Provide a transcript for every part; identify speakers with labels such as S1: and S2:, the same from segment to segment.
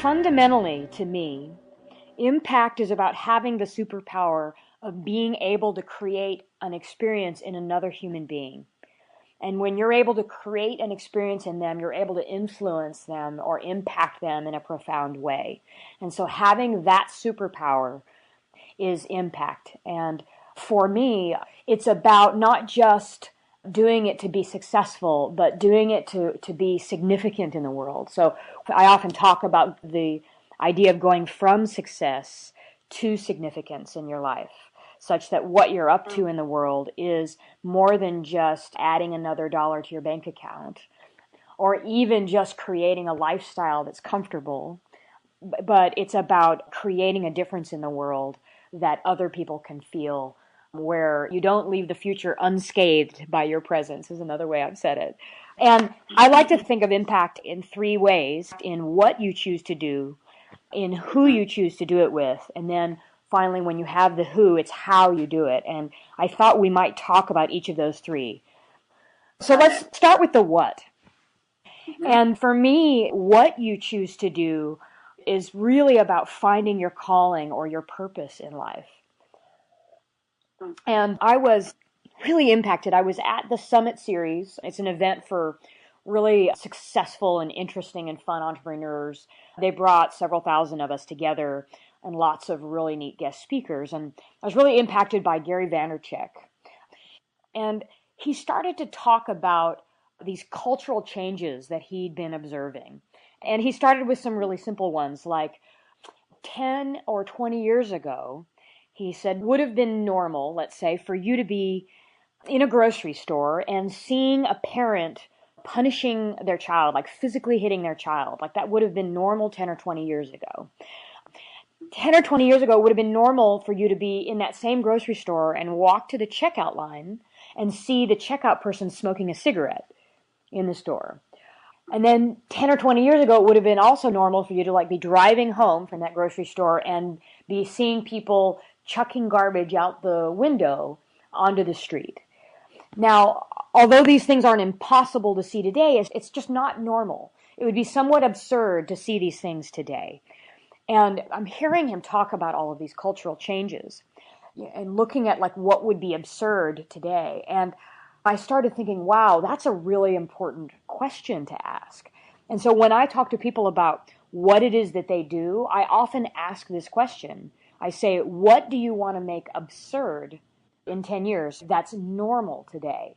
S1: Fundamentally, to me, impact is about having the superpower of being able to create an experience in another human being. And when you're able to create an experience in them, you're able to influence them or impact them in a profound way. And so having that superpower is impact. And for me, it's about not just doing it to be successful, but doing it to be significant in the world. So I often talk about the idea of going from success to significance in your life, such that what you're up to in the world is more than just adding another dollar to your bank account, or even just creating a lifestyle that's comfortable, but it's about creating a difference in the world that other people can feel, where you don't leave the future unscathed by your presence, is another way I've said it. And I like to think of impact in three ways: in what you choose to do, in who you choose to do it with, and then finally, when you have the who, it's how you do it. And I thought we might talk about each of those three. So let's start with the what. And for me, what you choose to do is really about finding your calling or your purpose in life. And I was really impacted. I was at the Summit Series. It's an event for really successful and interesting and fun entrepreneurs. They brought several thousand of us together and lots of really neat guest speakers. And I was really impacted by Gary Vaynerchuk. And he started to talk about these cultural changes that he'd been observing. And he started with some really simple ones, like 10 or 20 years ago, he said, would have been normal, let's say, for you to be in a grocery store and seeing a parent punishing their child, like physically hitting their child. Like that would have been normal 10 or 20 years ago. 10 or 20 years ago, it would have been normal for you to be in that same grocery store and walk to the checkout line and see the checkout person smoking a cigarette in the store. And then 10 or 20 years ago, it would have been also normal for you to be driving home from that grocery store and be seeing people chucking garbage out the window onto the street. Now, although these things aren't impossible to see today, it's just not normal. It would be somewhat absurd to see these things today. And I'm hearing him talk about all of these cultural changes and looking at what would be absurd today. And I started thinking, wow, that's a really important question to ask. And so when I talk to people about what it is that they do, I often ask this question. I say, what do you want to make absurd in 10 years that's normal today?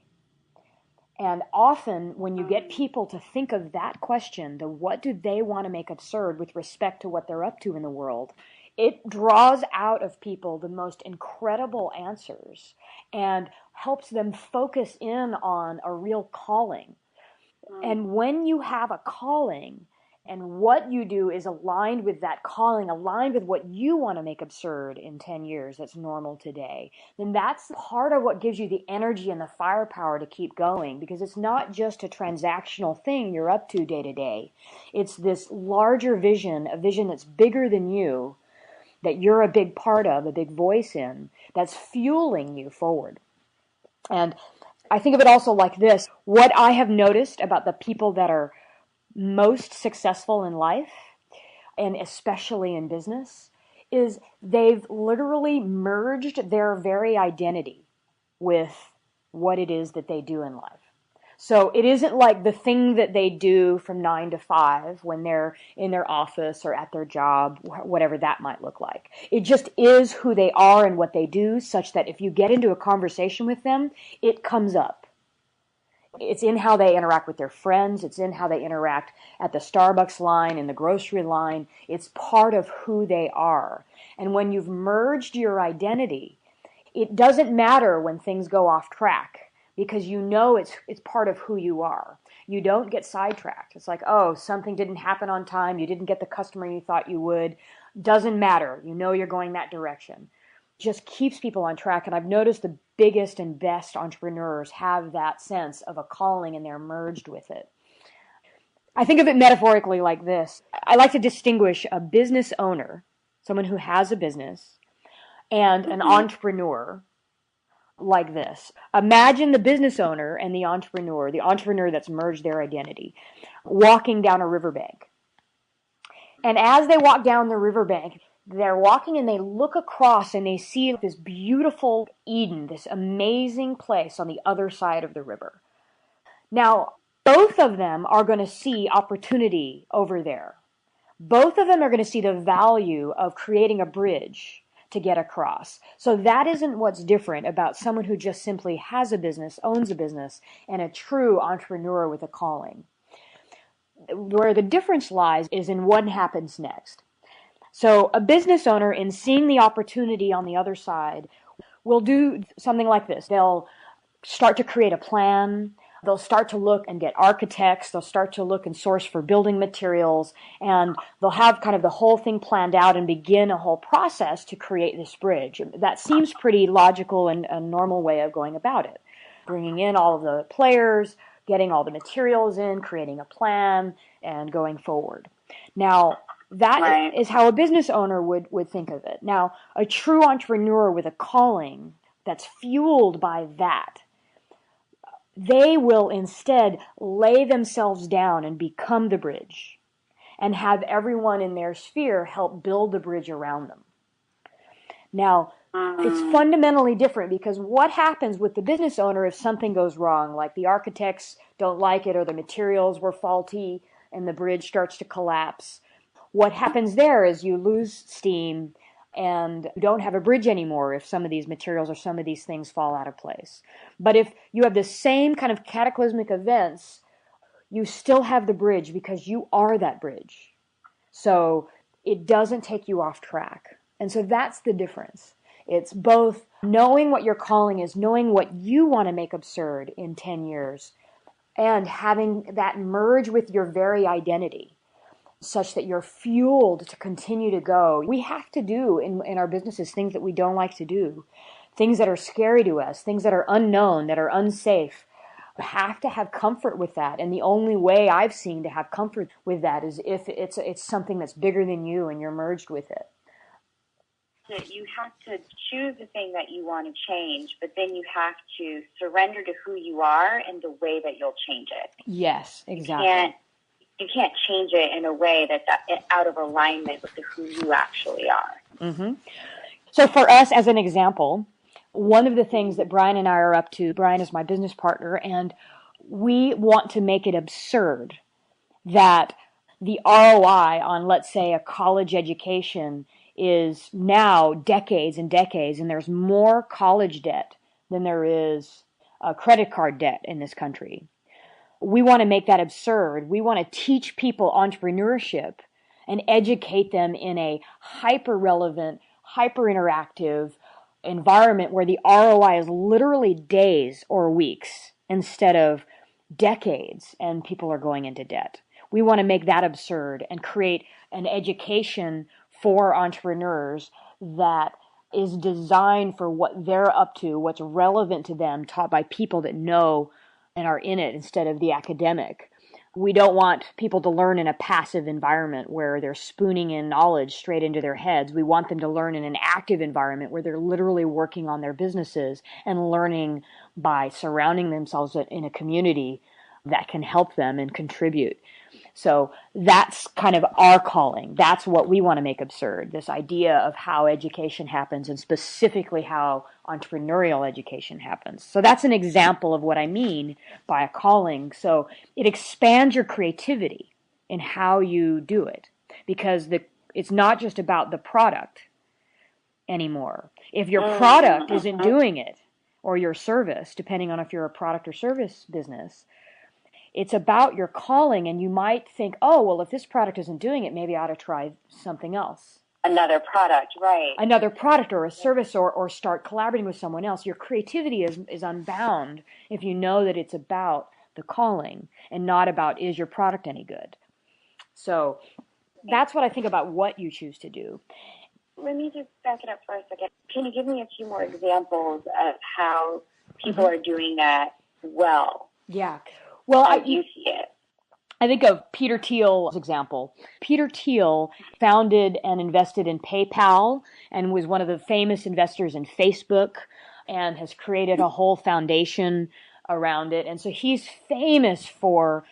S1: And often when you get people to think of that question, the what do they want to make absurd with respect to what they're up to in the world, it draws out of people the most incredible answers and helps them focus in on a real calling. And when you have a calling and what you do is aligned with that calling, aligned with what you want to make absurd in 10 years that's normal today, then that's part of what gives you the energy and the firepower to keep going, because it's not just a transactional thing you're up to day to day. It's this larger vision, a vision that's bigger than you, that you're a big part of, a big voice in, that's fueling you forward. And I think of it also like this. What I have noticed about the people that are most successful in life, and especially in business, is they've literally merged their very identity with what it is that they do in life. So it isn't like the thing that they do from 9 to 5 when they're in their office or at their job, whatever that might look like. It just is who they are and what they do, such that if you get into a conversation with them, it comes up. It's in how they interact with their friends. It's in how they interact at the Starbucks line, in the grocery line. It's part of who they are. And when you've merged your identity, it doesn't matter when things go off track, because you know it's part of who you are. You don't get sidetracked. It's like, oh, something didn't happen on time. You didn't get the customer you thought you would. Doesn't matter. You know you're going that direction. Just keeps people on track. And I've noticed the biggest and best entrepreneurs have that sense of a calling, and they're merged with it. I think of it metaphorically like this. I like to distinguish a business owner, someone who has a business, and an entrepreneur like this. Imagine the business owner and the entrepreneur that's merged their identity, walking down a riverbank. And as they walk down the riverbank, they're walking and they look across and they see this beautiful Eden, this amazing place on the other side of the river. Now, both of them are going to see opportunity over there. Both of them are going to see the value of creating a bridge to get across. So that isn't what's different about someone who just simply has a business, owns a business, and a true entrepreneur with a calling. Where the difference lies is in what happens next. So a business owner, in seeing the opportunity on the other side, will do something like this. They'll start to create a plan. They'll start to look and get architects. They'll start to look and source for building materials. And they'll have kind of the whole thing planned out and begin a whole process to create this bridge. That seems pretty logical and a normal way of going about it. Bringing in all of the players, getting all the materials in, creating a plan, and going forward. Now, that is how a business owner would think of it. Now, a true entrepreneur with a calling that's fueled by that, they will instead lay themselves down and become the bridge and have everyone in their sphere help build the bridge around them. Now, it's fundamentally different because what happens with the business owner if something goes wrong, like the architects don't like it or the materials were faulty and the bridge starts to collapse? What happens there is you lose steam and you don't have a bridge anymore if some of these materials or some of these things fall out of place. But if you have the same kind of cataclysmic events, you still have the bridge because you are that bridge. So it doesn't take you off track. And so that's the difference. It's both knowing what your calling is, knowing what you want to make absurd in 10 years, and having that merge with your very identity, such that you're fueled to continue to go. We have to do in our businesses things that we don't like to do, things that are scary to us, things that are unknown, that are unsafe. We have to have comfort with that. And the only way I've seen to have comfort with that is if it's something that's bigger than you and you're merged with it.
S2: You have to choose the thing that you want to change, but then you have to surrender to who you are and the way that you'll change it.
S1: Yes, exactly.
S2: You can't change it in a way that's out of alignment with who you actually are.
S1: Mm-hmm. So for us, as an example, one of the things that Brian and I are up to, Brian is my business partner, and we want to make it absurd that the ROI on, let's say, a college education is now decades and decades, and there's more college debt than there is credit card debt in this country. We want to make that absurd. We want to teach people entrepreneurship and educate them in a hyper-relevant, hyper-interactive environment where the ROI is literally days or weeks instead of decades and people are going into debt. We want to make that absurd and create an education for entrepreneurs that is designed for what they're up to, what's relevant to them, taught by people that know and are in it instead of the academic. We don't want people to learn in a passive environment where they're spooning in knowledge straight into their heads. We want them to learn in an active environment where they're literally working on their businesses and learning by surrounding themselves in a community that can help them and contribute. So that's kind of our calling. That's what we want to make absurd, this idea of how education happens and specifically how entrepreneurial education happens. So that's an example of what I mean by a calling. So it expands your creativity in how you do it because it's not just about the product anymore. If your product isn't doing it or your service, depending on if you're a product or service business, it's about your calling, and you might think, oh, well, if this product isn't doing it, maybe I ought to try something else.
S2: Another product, right.
S1: Another product or a service or start collaborating with someone else. Your creativity is unbound if you know that it's about the calling and not about is your product any good. So that's what I think about what you choose to do.
S2: Let me just back it up for a second. Can you give me a few more examples of how people are doing that well?
S1: Yeah. Well,
S2: how do you see it?
S1: I think of Peter Thiel's example. Peter Thiel founded and invested in PayPal and was one of the famous investors in Facebook and has created a whole foundation around it. And so he's famous for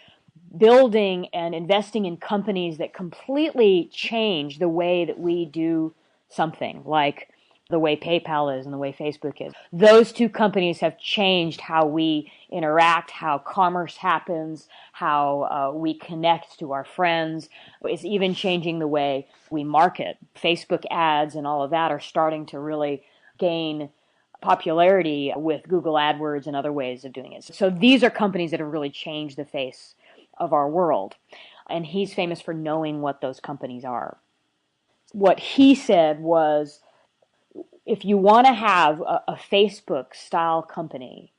S1: building and investing in companies that completely change the way that we do something, like the way PayPal is and the way Facebook is. Those two companies have changed how we interact, how commerce happens, how we connect to our friends. It's even changing the way we market. Facebook ads and all of that are starting to really gain popularity with Google AdWords and other ways of doing it. So these are companies that have really changed the face of our world. And he's famous for knowing what those companies are. What he said was, if you want to have a Facebook style company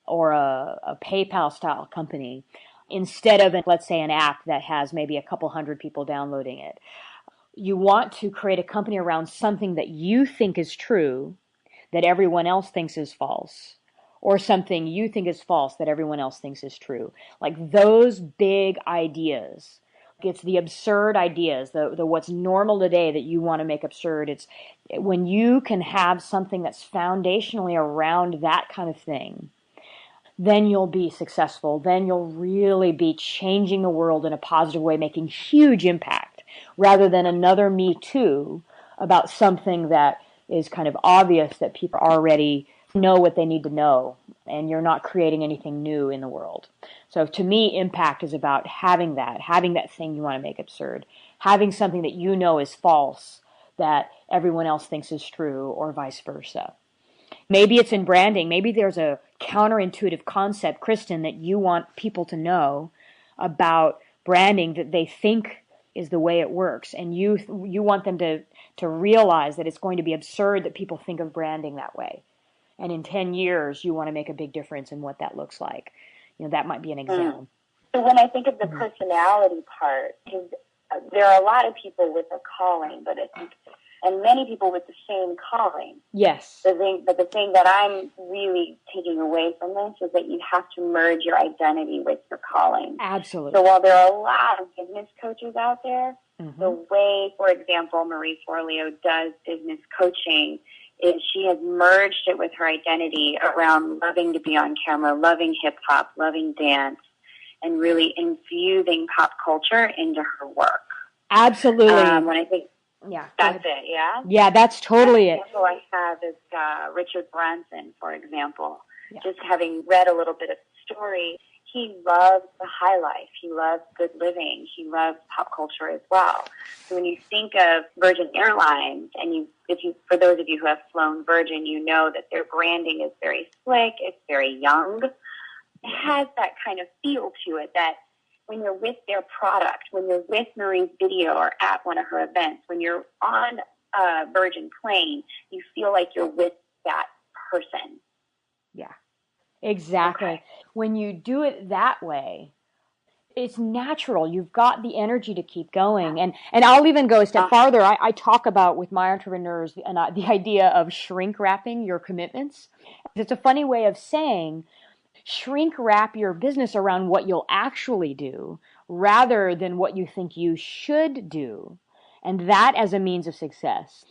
S1: or a PayPal style company, instead of, let's say, an app that has maybe a couple hundred people downloading it, you want to create a company around something that you think is true, that everyone else thinks is false, or something you think is false that everyone else thinks is true. Like those big ideas. It's the absurd ideas, the what's normal today that you want to make absurd. It's when you can have something that's foundationally around that kind of thing, then you'll be successful. Then you'll really be changing the world in a positive way, making huge impact, rather than another Me Too about something that is kind of obvious that people already know what they need to know, and you're not creating anything new in the world. So to me, impact is about having that thing you want to make absurd, having something that you know is false that everyone else thinks is true, or vice versa. Maybe it's in branding. Maybe there's a counterintuitive concept, Kristen, that you want people to know about branding that they think is the way it works, and you want them to realize that it's going to be absurd that people think of branding that way. And in 10 years, you want to make a big difference in what that looks like. That might be an example.
S2: So when I think of the personality part, because there are a lot of people with a calling, but I think, and many people with the same calling.
S1: Yes.
S2: But the thing that I'm really taking away from this is that you have to merge your identity with your calling.
S1: Absolutely.
S2: So while there are a lot of business coaches out there, the way, for example, Marie Forleo does business coaching is she has merged it with her identity around loving to be on camera, loving hip-hop, loving dance, and really infusing pop culture into her work.
S1: Absolutely.
S2: When I think that's it, yeah?
S1: Yeah, that's totally it.
S2: Example I have is Richard Branson, for example. Yeah. Just having read a little bit of the story, he loves the high life. He loves good living. He loves pop culture as well. So when you think of Virgin Airlines, and for those of you who have flown Virgin, you know that their branding is very slick. It's very young. It has that kind of feel to it that when you're with their product, when you're with Marie's video or at one of her events, when you're on a Virgin plane, you feel like you're with that person.
S1: Yeah, exactly. Okay. When you do it that way, it's natural. You've got the energy to keep going. And I'll even go a step farther. I talk about with my entrepreneurs the idea of shrink wrapping your commitments. It's a funny way of saying shrink wrap your business around what you'll actually do rather than what you think you should do. And that as a means of success.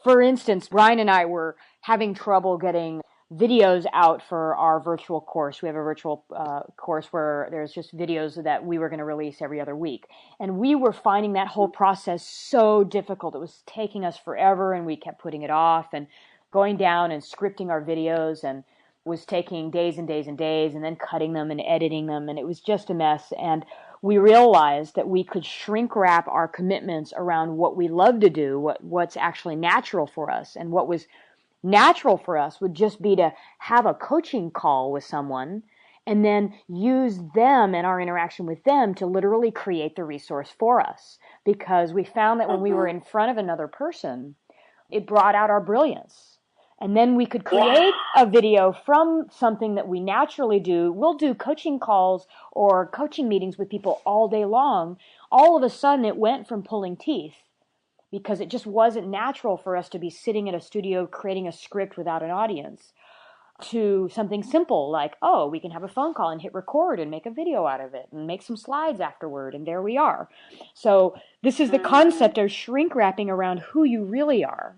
S1: For instance, Brian and I were having trouble getting videos out for our virtual course. We have a virtual course where there's just videos that we were going to release every other week. And we were finding that whole process so difficult. It was taking us forever, and we kept putting it off and going down and scripting our videos, and was taking days and days and days, and then cutting them and editing them, and it was just a mess. And we realized that we could shrink wrap our commitments around what we love to do, what's actually natural for us. And what was natural for us would just be to have a coaching call with someone and then use them and our interaction with them to literally create the resource for us. Because we found that when we were in front of another person, it brought out our brilliance. And then we could create a video from something that we naturally do. We'll do coaching calls or coaching meetings with people all day long. All of a sudden, it went from pulling teeth because it just wasn't natural for us to be sitting in a studio creating a script without an audience. to something simple like, oh, we can have a phone call and hit record and make a video out of it and make some slides afterward, and there we are. So this is the concept of shrink wrapping around who you really are,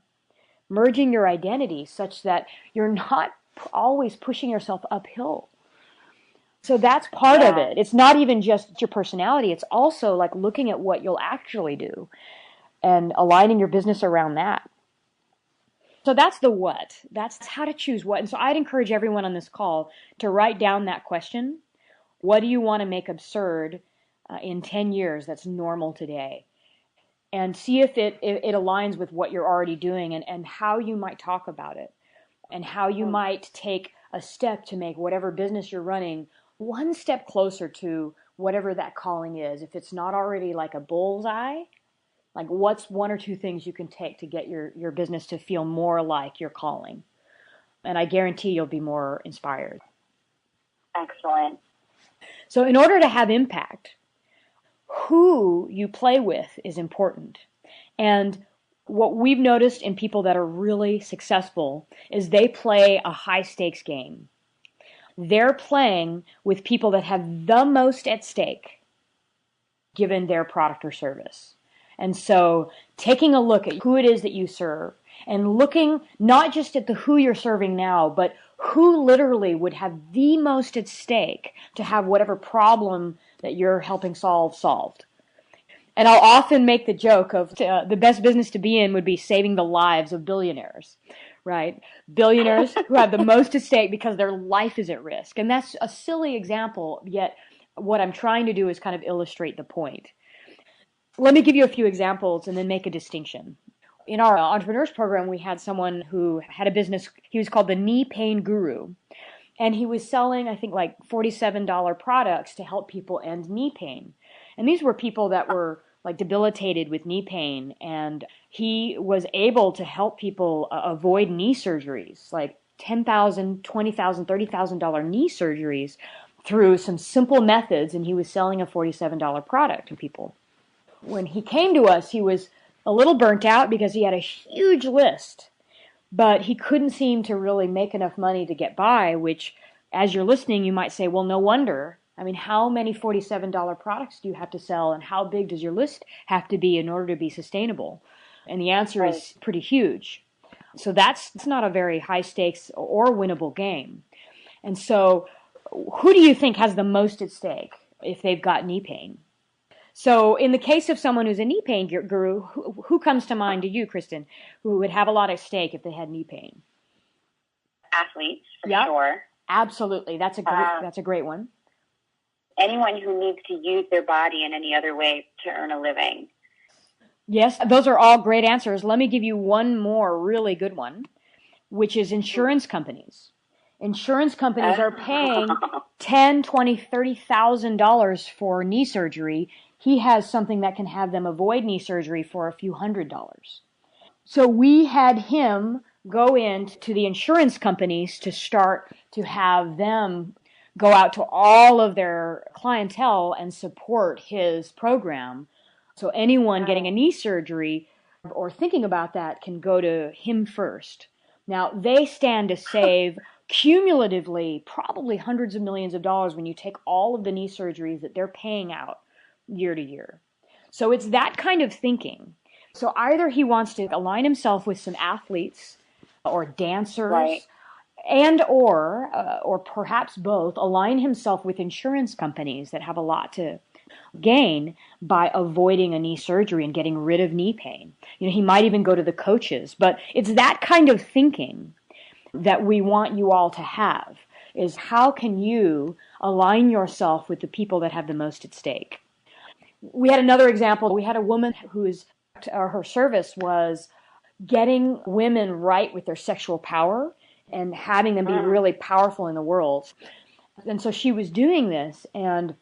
S1: merging your identity such that you're not always pushing yourself uphill. So that's part of it. It's not even just your personality. It's also like looking at what you'll actually do and aligning your business around that. So that's the what. That's how to choose what. And so I'd encourage everyone on this call to write down that question. What do you want to make absurd in 10 years that's normal today? And see if it aligns with what you're already doing, and how you might talk about it, and how you might take a step to make whatever business you're running one step closer to whatever that calling is. If it's not already like a bullseye, like what's one or two things you can take to get your business to feel more like your calling? And I guarantee you'll be more inspired.
S2: Excellent.
S1: So in order to have impact, who you play with is important. And what we've noticed in people that are really successful is they play a high stakes game. They're playing with people that have the most at stake given their product or service. And so taking a look at who it is that you serve and looking not just at the who you're serving now, but who literally would have the most at stake to have whatever problem that you're helping solve solved. And I'll often make the joke of the best business to be in would be saving the lives of billionaires, right? Billionaires who have the most at stake because their life is at risk. And that's a silly example, yet what I'm trying to do is kind of illustrate the point. Let me give you a few examples and then make a distinction. In our entrepreneurs program, we had someone who had a business. He was called the Knee Pain Guru. And he was selling, I think, like $47 products to help people end knee pain. And these were people that were like debilitated with knee pain. And he was able to help people avoid knee surgeries, like $10,000, $20,000, $30,000 knee surgeries through some simple methods. And he was selling a $47 product to people. When he came to us, he was a little burnt out because he had a huge list, but he couldn't seem to really make enough money to get by, which, as you're listening, you might say, well, no wonder. I mean, how many $47 products do you have to sell, and how big does your list have to be in order to be sustainable? And the answer is pretty huge. So that's not a very high stakes or winnable game. And so who do you think has the most at stake if they've got knee pain? So in the case of someone who's a knee pain guru, who comes to mind to you, Kristen, who would have a lot at stake if they had knee pain?
S2: Athletes, for sure.
S1: Absolutely. That's a great one.
S2: Anyone who needs to use their body in any other way to earn a living.
S1: Yes, those are all great answers. Let me give you one more really good one, which is insurance companies. Insurance companies are paying $10,000, $20,000, $30,000 for knee surgery. He has something that can have them avoid knee surgery for a few $100s. So we had him go into the insurance companies to start to have them go out to all of their clientele and support his program. So anyone getting a knee surgery or thinking about that can go to him first. Now, they stand to save cumulatively probably hundreds of millions of dollars when you take all of the knee surgeries that they're paying out year to year. So it's that kind of thinking. So either he wants to align himself with some athletes or dancers, and or perhaps both, align himself with insurance companies that have a lot to gain by avoiding a knee surgery and getting rid of knee pain. You know, he might even go to the coaches, but it's that kind of thinking that we want you all to have, is how can you align yourself with the people that have the most at stake? We had another example. We had a woman her service was getting women right with their sexual power and having them be really powerful in the world. And so she was doing this, and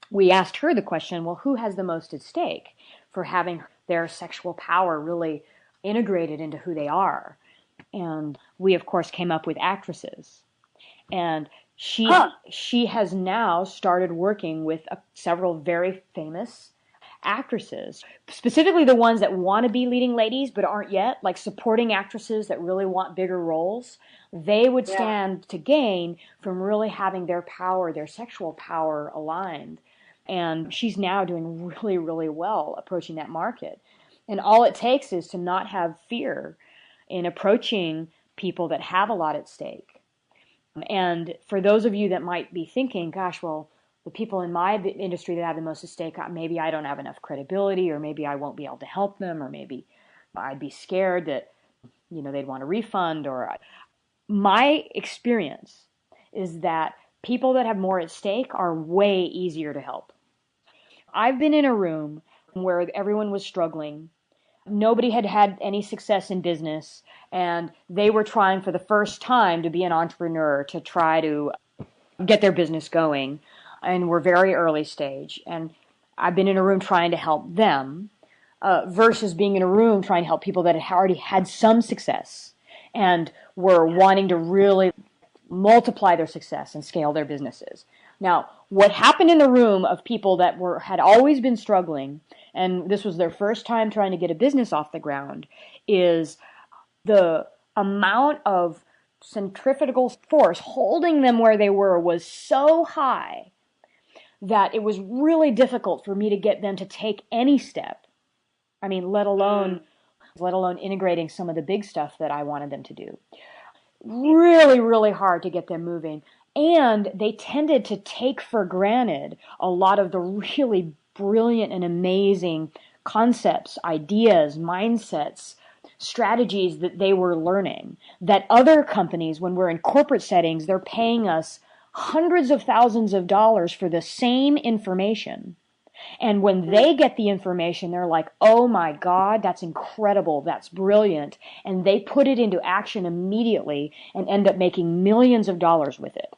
S1: we asked her the question, well, who has the most at stake for having their sexual power really integrated into who they are? And we, of course, came up with actresses. And she has now started working with several very famous actresses, specifically the ones that want to be leading ladies but aren't yet, like supporting actresses that really want bigger roles, they would stand to gain from really having their power, their sexual power aligned. And she's now doing really, really well approaching that market. And all it takes is to not have fear in approaching people that have a lot at stake. And for those of you that might be thinking, gosh, well, the people in my industry that have the most at stake, maybe I don't have enough credibility, or maybe I won't be able to help them, or maybe I'd be scared that, they'd want a refund. Or my experience is that people that have more at stake are way easier to help. I've been in a room where everyone was struggling. Nobody had had any success in business, and they were trying for the first time to be an entrepreneur, to try to get their business going, and were very early stage. And I've been in a room trying to help them versus being in a room trying to help people that had already had some success and were wanting to really multiply their success and scale their businesses. Now, what happened in the room of people that had always been struggling, and this was their first time trying to get a business off the ground, is the amount of centrifugal force holding them where they were was so high that it was really difficult for me to get them to take any step. I mean, let alone integrating some of the big stuff that I wanted them to do. Really, really hard to get them moving. And they tended to take for granted a lot of the really brilliant and amazing concepts, ideas, mindsets, strategies that they were learning. That other companies, when we're in corporate settings, they're paying us hundreds of thousands of dollars for the same information. And when they get the information, they're like, oh my God, that's incredible, that's brilliant. And they put it into action immediately and end up making millions of dollars with it.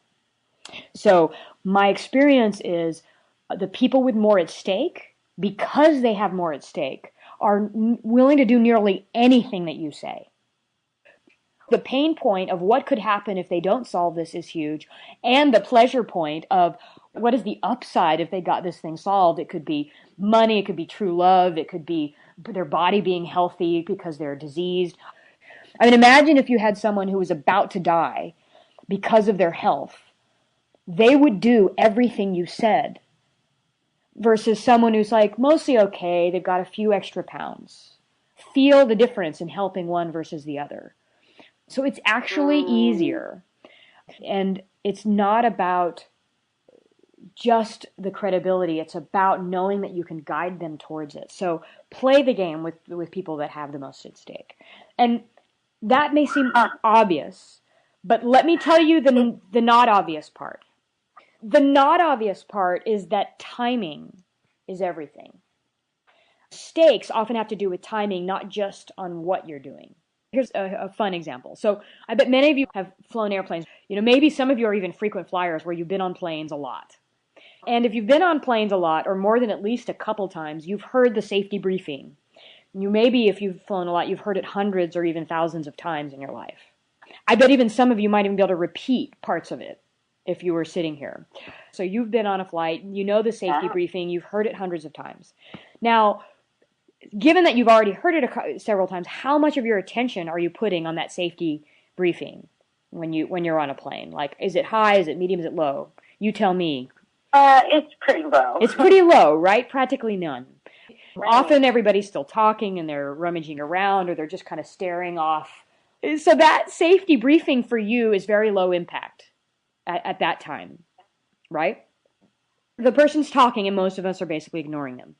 S1: So my experience is the people with more at stake, because they have more at stake, are willing to do nearly anything that you say. The pain point of what could happen if they don't solve this is huge, and the pleasure point of what is the upside if they got this thing solved. It could be money, it could be true love, it could be their body being healthy because they're diseased. I mean, imagine if you had someone who was about to die because of their health. They would do everything you said, versus someone who's like mostly okay, they've got a few extra pounds. Feel the difference in helping one versus the other. So it's actually easier. And it's not about just the credibility. It's about knowing that you can guide them towards it. So play the game with people that have the most at stake. And that may seem obvious, but let me tell you the not obvious part. The not obvious part is that timing is everything. Stakes often have to do with timing, not just on what you're doing. Here's a fun example. So I bet many of you have flown airplanes. Maybe some of you are even frequent flyers where you've been on planes a lot. And if you've been on planes a lot, or more than at least a couple times, you've heard the safety briefing. Maybe if you've flown a lot, you've heard it hundreds or even thousands of times in your life. I bet even some of you might even be able to repeat parts of it if you were sitting here. So you've been on a flight, you know the safety briefing, you've heard it hundreds of times. Now, given that you've already heard it several times, how much of your attention are you putting on that safety briefing when you're on a plane? Like, is it high, is it medium, is it low? You tell me.
S2: It's pretty low.
S1: It's pretty low, right? Practically none.
S2: Right.
S1: Often everybody's still talking and they're rummaging around, or they're just kind of staring off. So that safety briefing for you is very low impact at that time, right? The person's talking and most of us are basically ignoring them.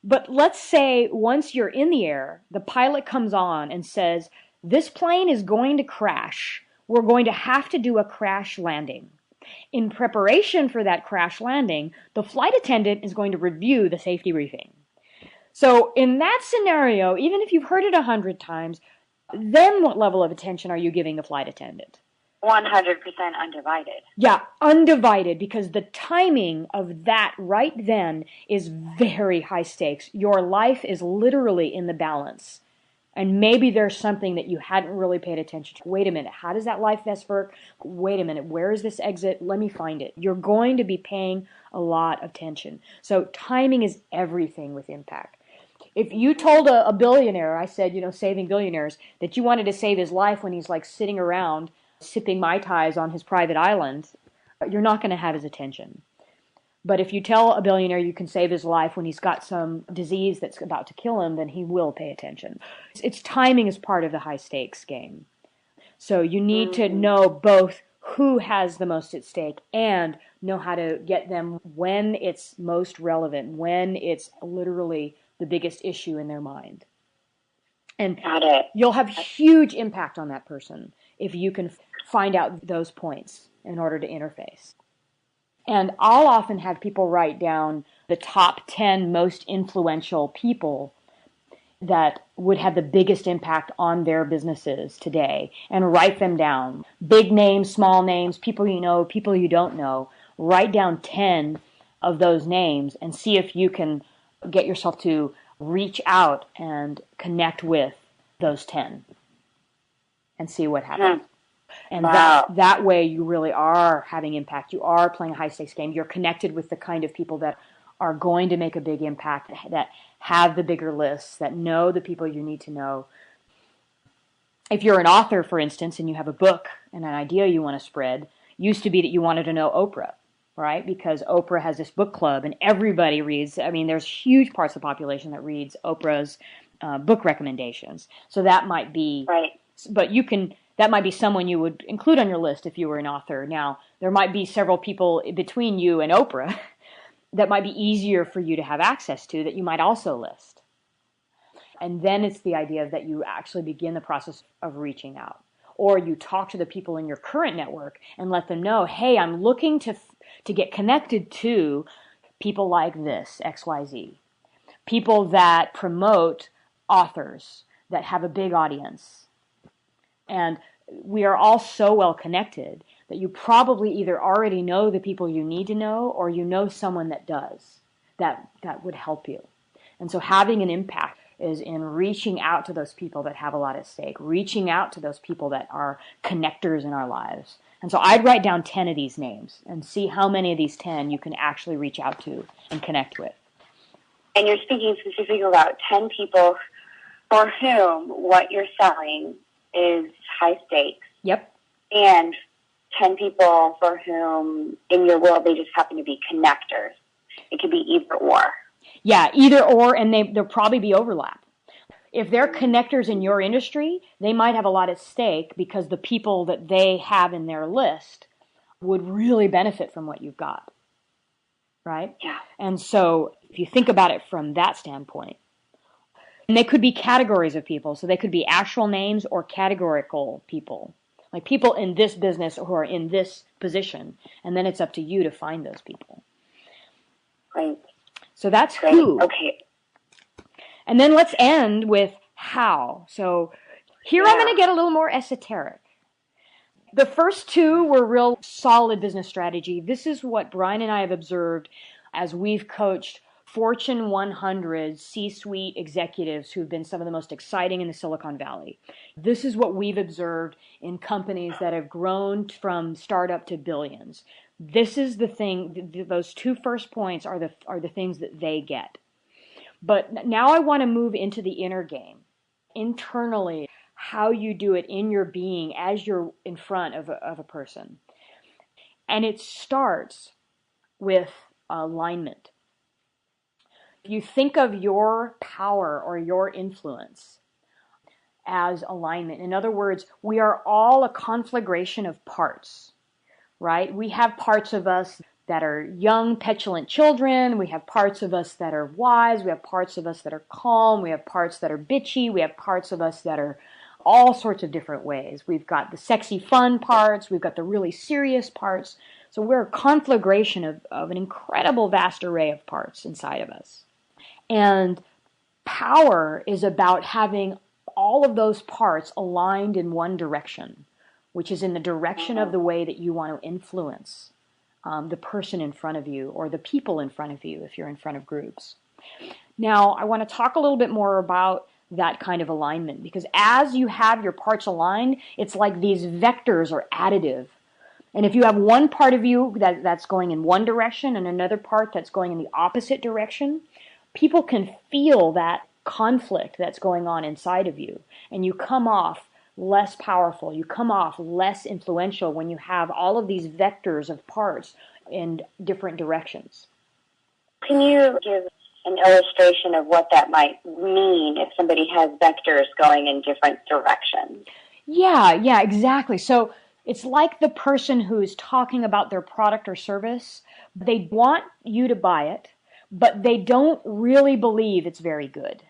S1: But let's say once you're in the air, the pilot comes on and says, this plane is going to crash. We're going to have to do a crash landing. In preparation for that crash landing, the flight attendant is going to review the safety briefing. So in that scenario, even if you've heard it 100 times, then what level of attention are you giving the flight attendant?
S2: 100% undivided.
S1: Yeah, undivided, because the timing of that right then is very high stakes. Your life is literally in the balance And maybe there's something that you hadn't really paid attention to. Wait a minute, how does that life vest work? Wait a minute, where is this exit? Let me find it. You're going to be paying a lot of attention. So timing is everything with impact. If you told a billionaire, I said, saving billionaires, that you wanted to save his life when he's like sitting around sipping Mai Tais on his private island, you're not going to have his attention. But if you tell a billionaire you can save his life when he's got some disease that's about to kill him, then he will pay attention. It's timing is part of the high stakes game. So you need to know both who has the most at stake and know how to get them when it's most relevant, when it's literally the biggest issue in their mind. And you'll have huge impact on that person if you can find out those points in order to interface. And I'll often have people write down the top 10 most influential people that would have the biggest impact on their businesses today and write them down. Big names, small names, people you know, people you don't know. Write down 10 of those names and see if you can get yourself to reach out and connect with those 10 and see what happens. And that way you really are having impact. You are playing a high-stakes game. You're connected with the kind of people that are going to make a big impact, that have the bigger lists, that know the people you need to know. If you're an author, for instance, and you have a book and an idea you want to spread, used to be that you wanted to know Oprah, right? Because Oprah has this book club and everybody reads. I mean, there's huge parts of the population that reads Oprah's book recommendations. So that might be,
S2: right.
S1: But that might be someone you would include on your list if you were an author. Now, there might be several people between you and Oprah that might be easier for you to have access to that you might also list. And then it's the idea that you actually begin the process of reaching out. Or you talk to the people in your current network and let them know, hey, I'm looking to get connected to people like this, XYZ. People that promote authors that have a big audience. And we are all so well connected that you probably either already know the people you need to know or you know someone that does, that would help you. And so having an impact is in reaching out to those people that have a lot at stake, reaching out to those people that are connectors in our lives. And so I'd write down 10 of these names and see how many of these 10 you can actually reach out to and connect with.
S2: And you're speaking specifically about 10 people for whom what you're selling is high stakes.
S1: Yep.
S2: And 10 people for whom, in your world, they just happen to be connectors. It could be either or.
S1: Yeah, either or, and there'll probably be overlap. If they're connectors in your industry, they might have a lot at stake because the people that they have in their list would really benefit from what you've got. Right?
S2: Yeah.
S1: And so if you think about it from that standpoint, and they could be categories of people. So they could be actual names or categorical people. Like people in this business who are in this position. And then it's up to you to find those people.
S2: Right.
S1: So that's
S2: Great.
S1: who.
S2: Okay.
S1: And then let's end with how. So here I'm going to get a little more esoteric. The first two were real solid business strategy. This is what Brian and I have observed as we've coached Fortune 100 C-suite executives who've been some of the most exciting in the Silicon Valley. This is what we've observed in companies that have grown from startup to billions. This is the thing, those two first points are the things that they get. But now I want to move into the inner game. Internally, how you do it in your being as you're in front of a person. And it starts with alignment. If you think of your power or your influence as alignment, in other words, we are all a conflagration of parts, right? We have parts of us that are young, petulant children. We have parts of us that are wise. We have parts of us that are calm. We have parts that are bitchy. We have parts of us that are all sorts of different ways. We've got the sexy, fun parts. We've got the really serious parts. So we're a conflagration of an incredible vast array of parts inside of us. And power is about having all of those parts aligned in one direction, which is in the direction of the way that you want to influence the person in front of you or the people in front of you if you're in front of groups. Now, I want to talk a little bit more about that kind of alignment. Because as you have your parts aligned, it's like these vectors are additive. And if you have one part of you that's going in one direction and another part that's going in the opposite direction, people can feel that conflict that's going on inside of you. And you come off less powerful. You come off less influential when you have all of these vectors of parts in different directions.
S2: Can you give an illustration of what that might mean if somebody has vectors going in different directions?
S1: Yeah, exactly. So it's like the person who's talking about their product or service. They want you to buy it, but they don't really believe it's very good,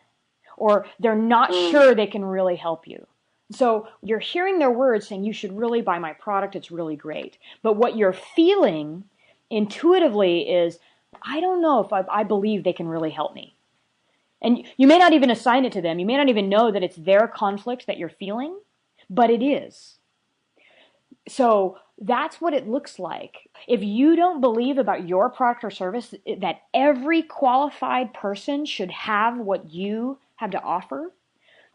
S1: or they're not sure they can really help you. So you're hearing their words saying, you should really buy my product, it's really great. But what you're feeling intuitively is, I don't know if I believe they can really help me. And you may not even assign it to them. You may not even know that it's their conflict that you're feeling, but it is. So that's what it looks like. If you don't believe about your product or service that every qualified person should have what you have to offer,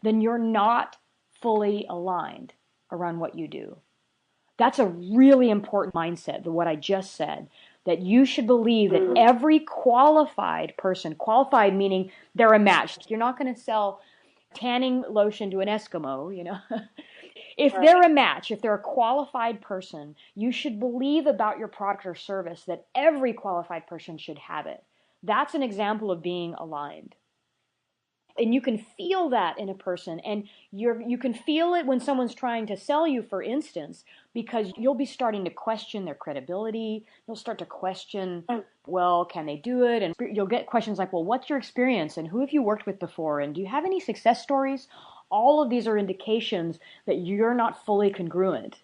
S1: then you're not fully aligned around what you do. That's a really important mindset, what I just said, that you should believe that every qualified person, qualified meaning they're a match. You're not going to sell tanning lotion to an Eskimo, you know. If they're a match, if they're a qualified person, you should believe about your product or service that every qualified person should have it. That's an example of being aligned. And you can feel that in a person, and you can feel it when someone's trying to sell you, for instance, because you'll be starting to question their credibility. You'll start to question, well, can they do it? And you'll get questions like, well, what's your experience? And who have you worked with before? And do you have any success stories? All of these are indications that you're not fully congruent,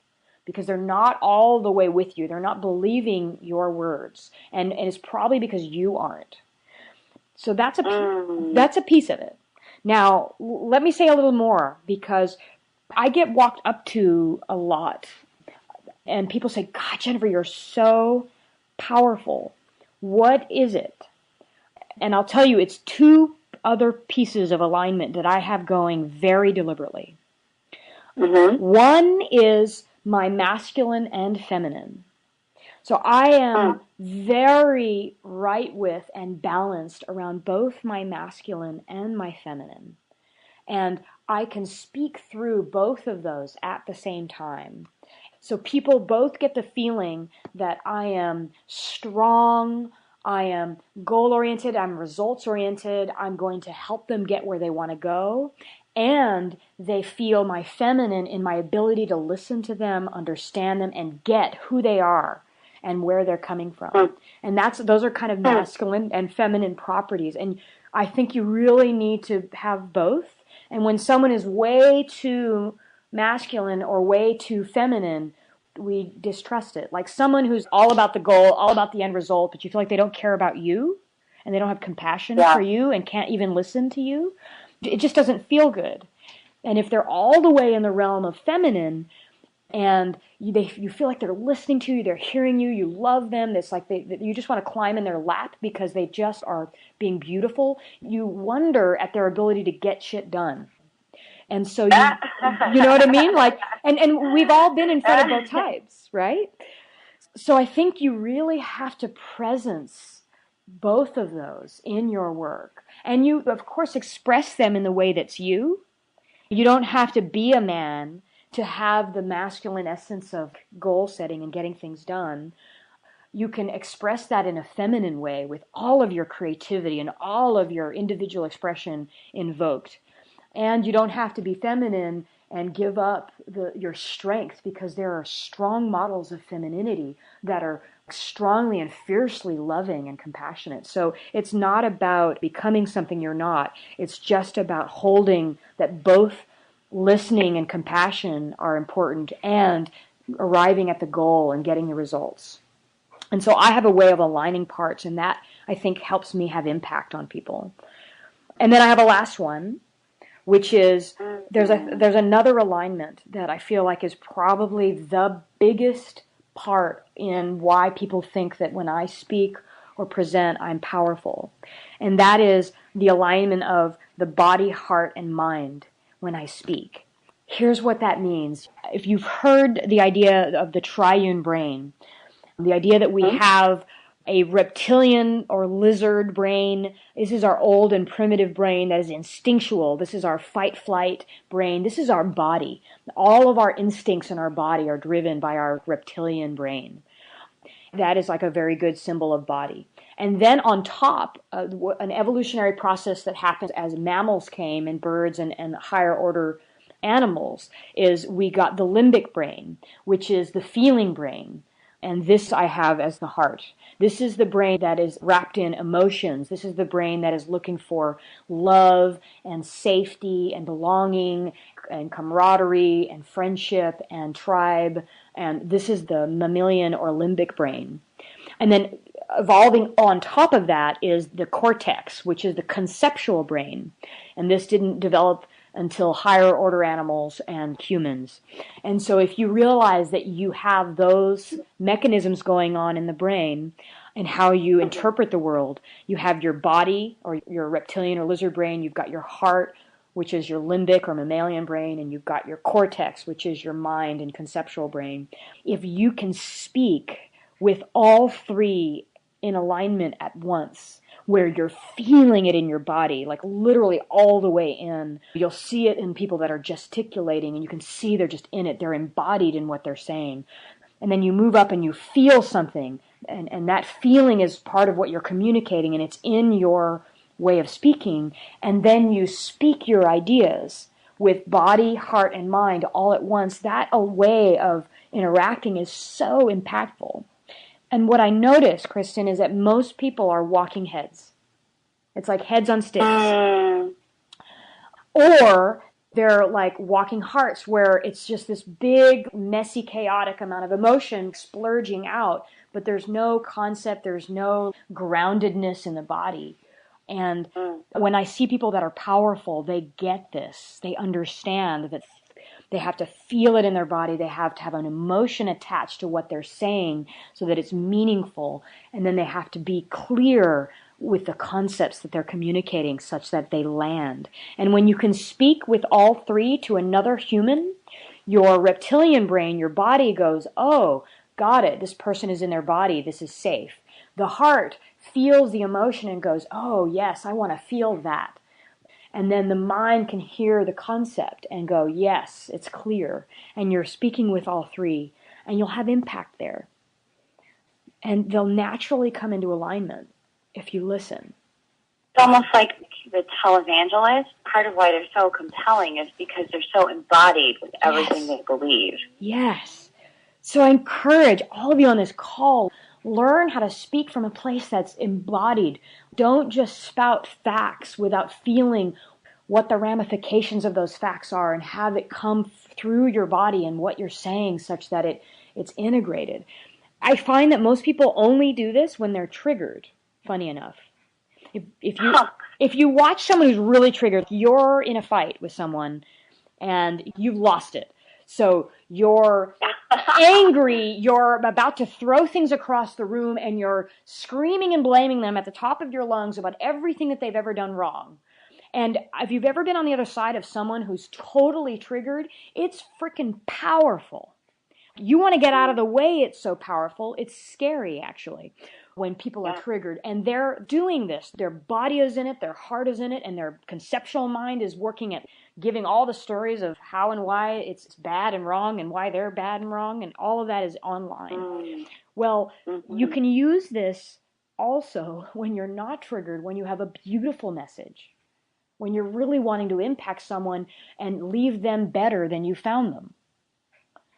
S1: because they're not all the way with you. They're not believing your words. And it's probably because you aren't. So that's a piece of it. Now, let me say a little more, because I get walked up to a lot, and people say, God, Jennifer, you're so powerful. What is it? And I'll tell you, it's two other pieces of alignment that I have going very deliberately. One is my masculine and feminine. So I am very right with and balanced around both my masculine and my feminine. And I can speak through both of those at the same time. So people both get the feeling that I am strong, I am goal-oriented, I'm results-oriented, I'm going to help them get where they want to go. And they feel my feminine in my ability to listen to them, understand them, and get who they are and where they're coming from. And those are kind of masculine and feminine properties. And I think you really need to have both. And when someone is way too masculine or way too feminine, we distrust it. Like someone who's all about the goal, all about the end result, but you feel like they don't care about you and they don't have compassion for you and can't even listen to you, it just doesn't feel good. And if they're all the way in the realm of feminine, and you feel like they're listening to you, they're hearing you, you love them, it's like you just want to climb in their lap because they just are being beautiful, you wonder at their ability to get shit done. And so you know what I mean? Like, and we've all been in front of both types, right? So I think you really have to presence both of those in your work. And you, of course, express them in the way that's you. You don't have to be a man to have the masculine essence of goal setting and getting things done. You can express that in a feminine way with all of your creativity and all of your individual expression invoked. And you don't have to be feminine and give up your strength, because there are strong models of femininity that are strongly and fiercely loving and compassionate. So it's not about becoming something you're not. It's just about holding that both listening and compassion are important and arriving at the goal and getting the results. And so I have a way of aligning parts, and that, I think, helps me have impact on people. And then I have a last one, which is there's another alignment that I feel like is probably the biggest part in why people think that when I speak or present, I'm powerful. And that is the alignment of the body, heart, and mind when I speak. Here's what that means. If you've heard the idea of the triune brain, the idea that we have a reptilian or lizard brain. This is our old and primitive brain that is instinctual. This is our fight-flight brain. This is our body. All of our instincts in our body are driven by our reptilian brain. That is like a very good symbol of body. And then on top, an evolutionary process that happens as mammals came and birds and higher order animals is we got the limbic brain, which is the feeling brain. And this I have as the heart. This is the brain that is wrapped in emotions. This is the brain that is looking for love and safety and belonging and camaraderie and friendship and tribe. And this is the mammalian or limbic brain. And then evolving on top of that is the cortex, which is the conceptual brain. And this didn't develop until higher order animals and humans. And so if you realize that you have those mechanisms going on in the brain and how you interpret the world, you have your body or your reptilian or lizard brain, you've got your heart, which is your limbic or mammalian brain, and you've got your cortex, which is your mind and conceptual brain. If you can speak with all three in alignment at once, where you're feeling it in your body, like literally all the way in. You'll see it in people that are gesticulating, and you can see they're just in it. They're embodied in what they're saying. And then you move up and you feel something, and that feeling is part of what you're communicating, and it's in your way of speaking. And then you speak your ideas with body, heart, and mind all at once. That way of interacting is so impactful. And what I notice, Kristen, is that most people are walking heads. It's like heads on sticks. Or they're like walking hearts, where it's just this big, messy, chaotic amount of emotion splurging out, but there's no concept, there's no groundedness in the body. And when I see people that are powerful, they get this. They understand that they have to feel it in their body. They have to have an emotion attached to what they're saying so that it's meaningful. And then they have to be clear with the concepts that they're communicating such that they land. And when you can speak with all three to another human, your reptilian brain, your body goes, oh, got it. This person is in their body. This is safe. The heart feels the emotion and goes, oh, yes, I want to feel that. And then the mind can hear the concept and go, yes, it's clear. And you're speaking with all three, and you'll have impact there. And they'll naturally come into alignment if you listen.
S2: It's almost like the televangelist. Part of why they're so compelling is because they're so embodied with everything they believe.
S1: Yes. So I encourage all of you on this call, learn how to speak from a place that's embodied. Don't just spout facts without feeling what the ramifications of those facts are and have it come through your body and what you're saying such that it's integrated. I find that most people only do this when they're triggered, funny enough. If you watch someone who's really triggered, you're in a fight with someone and you've lost it. So you're angry, you're about to throw things across the room, and you're screaming and blaming them at the top of your lungs about everything that they've ever done wrong. And if you've ever been on the other side of someone who's totally triggered, it's freaking powerful. You want to get out of the way. It's so powerful. It's scary, actually, when people are triggered. And they're doing this. Their body is in it, their heart is in it, and their conceptual mind is working at giving all the stories of how and why it's bad and wrong and why they're bad and wrong, and all of that is online. Well, you can use this also when you're not triggered, when you have a beautiful message, when you're really wanting to impact someone and leave them better than you found them.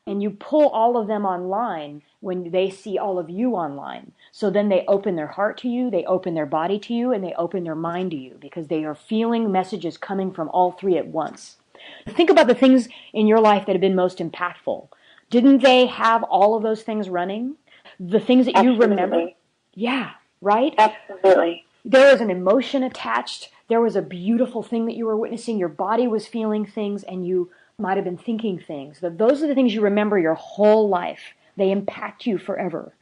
S1: And you pull all of them online when they see all of you online. So then they open their heart to you, they open their body to you, and they open their mind to you because they are feeling messages coming from all three at once. Think about the things in your life that have been most impactful. Didn't they have all of those things running? The things that you remember? Yeah, right?
S2: Absolutely.
S1: There was an emotion attached. There was a beautiful thing that you were witnessing. Your body was feeling things, and you might have been thinking things. Those are the things you remember your whole life. They impact you forever.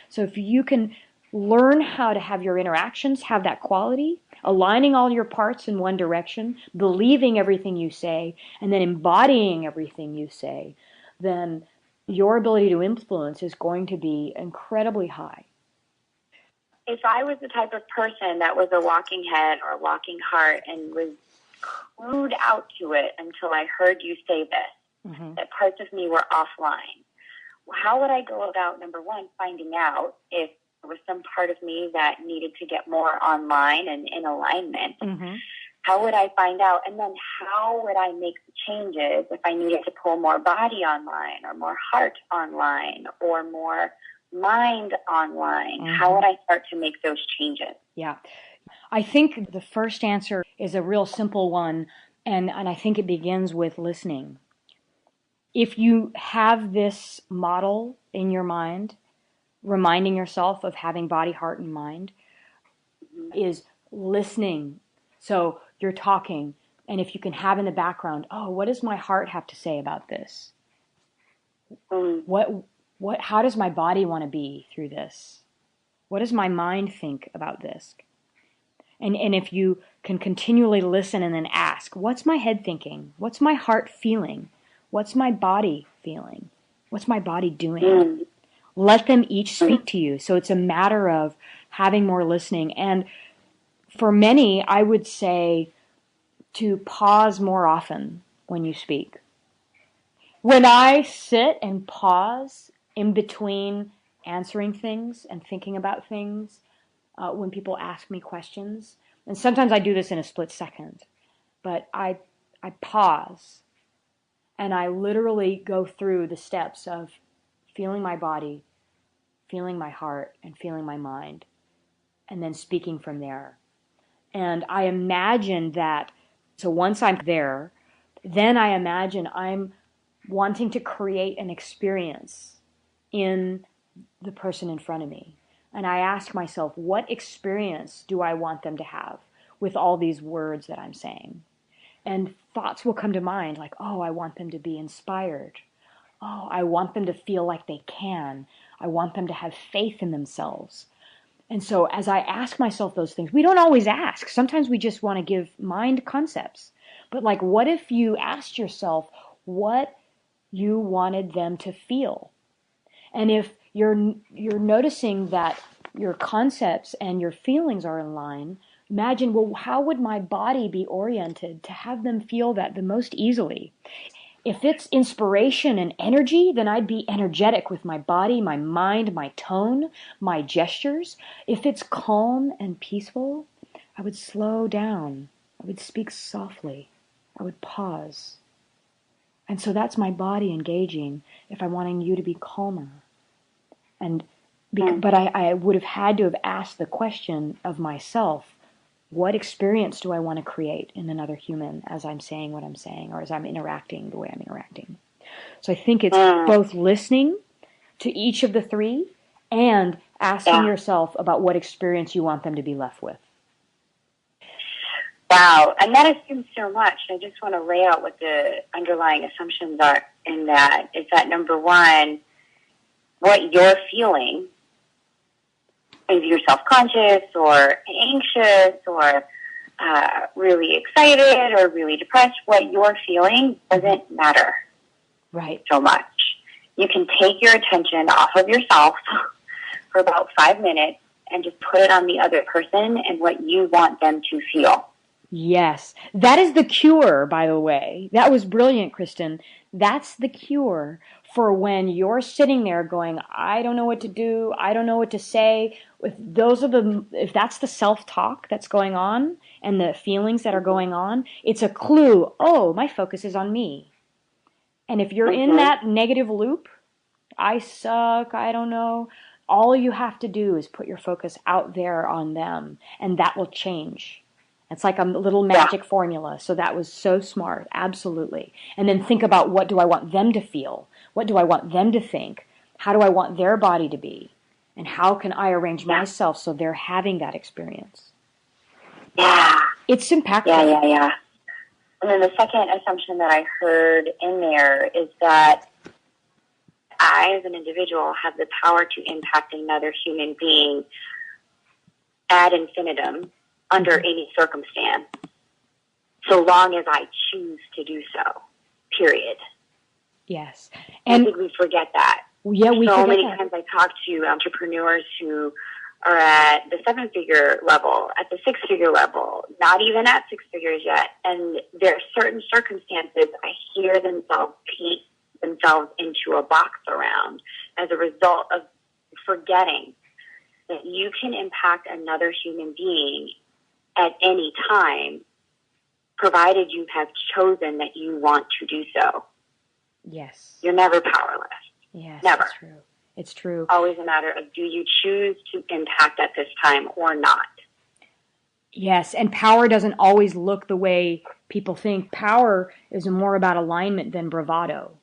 S1: So if you can learn how to have your interactions have that quality, aligning all your parts in one direction, believing everything you say, and then embodying everything you say, then your ability to influence is going to be incredibly high.
S2: If I was the type of person that was a walking head or a walking heart and was glued out to it until I heard you say this, that parts of me were offline, how would I go about, number one, finding out if there was some part of me that needed to get more online and in alignment? How would I find out? And then how would I make the changes if I needed to pull more body online or more heart online or more mind online? How would I start to make those changes?
S1: Yeah. I think the first answer is a real simple one, and I think it begins with listening. If you have this model in your mind, reminding yourself of having body, heart, and mind, is listening. So you're talking, and if you can have in the background, oh, what does my heart have to say about this? How does my body want to be through this? What does my mind think about this? And if you can continually listen and then ask, what's my head thinking? What's my heart feeling? What's my body feeling? What's my body doing? Let them each speak to you. So it's a matter of having more listening. And for many, I would say to pause more often when you speak. When I sit and pause in between answering things and thinking about things, when people ask me questions, and sometimes I do this in a split second, but I pause and I literally go through the steps of feeling my body, feeling my heart, and feeling my mind, and then speaking from there. And I imagine that, so once I'm there, then I imagine I'm wanting to create an experience in the person in front of me. And I ask myself, what experience do I want them to have with all these words that I'm saying? And thoughts will come to mind like, oh, I want them to be inspired. Oh, I want them to feel like they can. I want them to have faith in themselves. And so as I ask myself those things, we don't always ask. Sometimes we just want to give mind concepts. But like, what if you asked yourself what you wanted them to feel? And if you're noticing that your concepts and your feelings are in line, imagine, well, how would my body be oriented to have them feel that the most easily? If it's inspiration and energy, then I'd be energetic with my body, my mind, my tone, my gestures. If it's calm and peaceful, I would slow down. I would speak softly. I would pause. And so that's my body engaging if I'm wanting you to be calmer. But I would have had to have asked the question of myself, what experience do I want to create in another human as I'm saying what I'm saying, or as I'm interacting the way I'm interacting? So I think it's both listening to each of the three and asking yourself about what experience you want them to be left with.
S2: Wow, and that assumes so much. I just want to lay out what the underlying assumptions are in that. Is that, number one, what you're feeling, maybe you're self-conscious or anxious or really excited or really depressed, what you're feeling doesn't matter so much. You can take your attention off of yourself for about 5 minutes and just put it on the other person and what you want them to feel.
S1: Yes. That is the cure, by the way. That was brilliant, Kristen. That's the cure for when you're sitting there going, I don't know what to do, I don't know what to say. If that's the self-talk that's going on and the feelings that are going on, it's a clue, oh, my focus is on me. And if you're in that negative loop, I suck, I don't know, all you have to do is put your focus out there on them, and that will change. It's like a little magic formula. So that was so smart. Absolutely. And then think about, what do I want them to feel? What do I want them to think? How do I want their body to be? And how can I arrange myself so they're having that experience?
S2: Yeah.
S1: It's impactful.
S2: Yeah. And then the second assumption that I heard in there is that I, as an individual, have the power to impact another human being ad infinitum under any circumstance, so long as I choose to do so, period.
S1: Yes.
S2: And I think we forget that.
S1: Yeah, we
S2: so
S1: forget
S2: many
S1: that.
S2: times I talk to entrepreneurs who are at the 7-figure level, at the 6-figure level, not even at 6 figures yet. And there are certain circumstances I hear themselves paint themselves into a box around as a result of forgetting that you can impact another human being at any time, provided you have chosen that you want to do so.
S1: Yes.
S2: You're never powerless.
S1: Yes,
S2: never.
S1: It's true. It's true.
S2: Always a matter of, do you choose to impact at this time or not?
S1: Yes, and power doesn't always look the way people think. Power is more about alignment than bravado,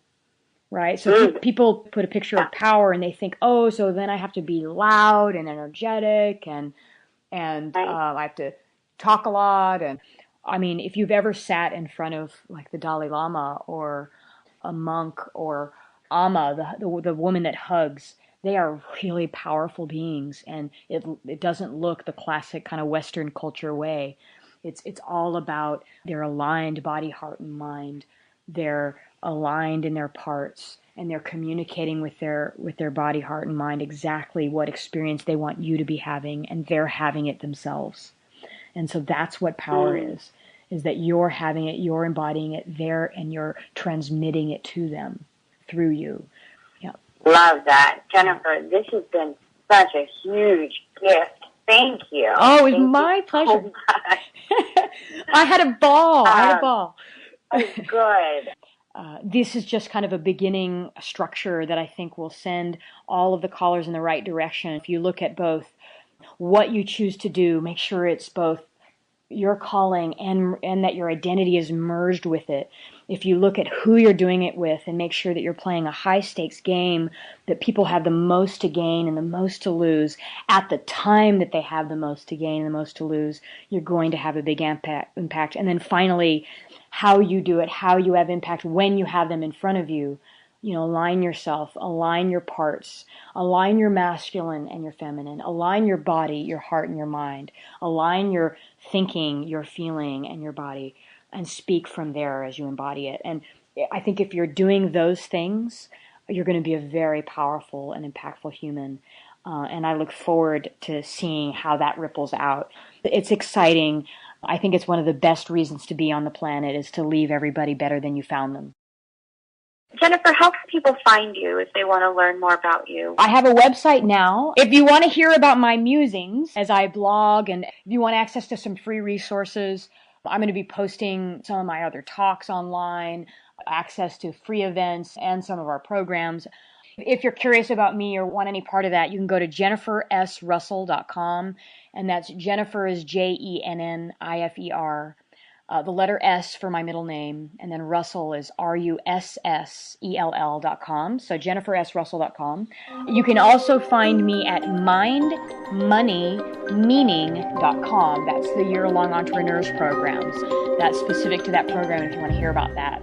S1: right? So people put a picture of power and they think, oh, so then I have to be loud and energetic and I have to talk a lot. And I mean, if you've ever sat in front of like the Dalai Lama or a monk or Amma, the woman that hugs, they are really powerful beings, and it doesn't look the classic kind of Western culture way. It's all about they're aligned body, heart, and mind. They're aligned in their parts, and they're communicating with their body, heart, and mind exactly what experience they want you to be having, and they're having it themselves. And so that's what power is that you're having it, you're embodying it there, and you're transmitting it to them through you. Yeah.
S2: Love that. Jennifer, this has been such a huge gift. Thank you.
S1: Oh, it was my pleasure. So I had a ball.
S2: Good.
S1: This is just kind of a beginning structure that I think will send all of the callers in the right direction. If you look at both what you choose to do, make sure it's both your calling and that your identity is merged with it. If you look at who you're doing it with and make sure that you're playing a high stakes game, that people have the most to gain and the most to lose at the time that they have the most to gain and the most to lose, you're going to have a big impact. And then finally, how you do it, how you have impact when you have them in front of you. You know, align yourself, align your parts, align your masculine and your feminine, align your body, your heart, and your mind, align your thinking, your feeling, and your body, and speak from there as you embody it. And I think if you're doing those things, you're going to be a very powerful and impactful human. And I look forward to seeing how that ripples out. It's exciting. I think it's one of the best reasons to be on the planet is to leave everybody better than you found them.
S2: Jennifer, how can people find you if they want to learn more about you?
S1: I have a website now. If you want to hear about my musings as I blog and if you want access to some free resources, I'm going to be posting some of my other talks online, access to free events and some of our programs. If you're curious about me or want any part of that, you can go to jennifersrussell.com, and that's Jennifer is JENNIFER. The letter S for my middle name, and then Russell is RUSSELL.com. So JenniferSRussell.com. You can also find me at mindmoneymeaning.com. That's the year-long entrepreneurs programs. That's specific to that program if you want to hear about that.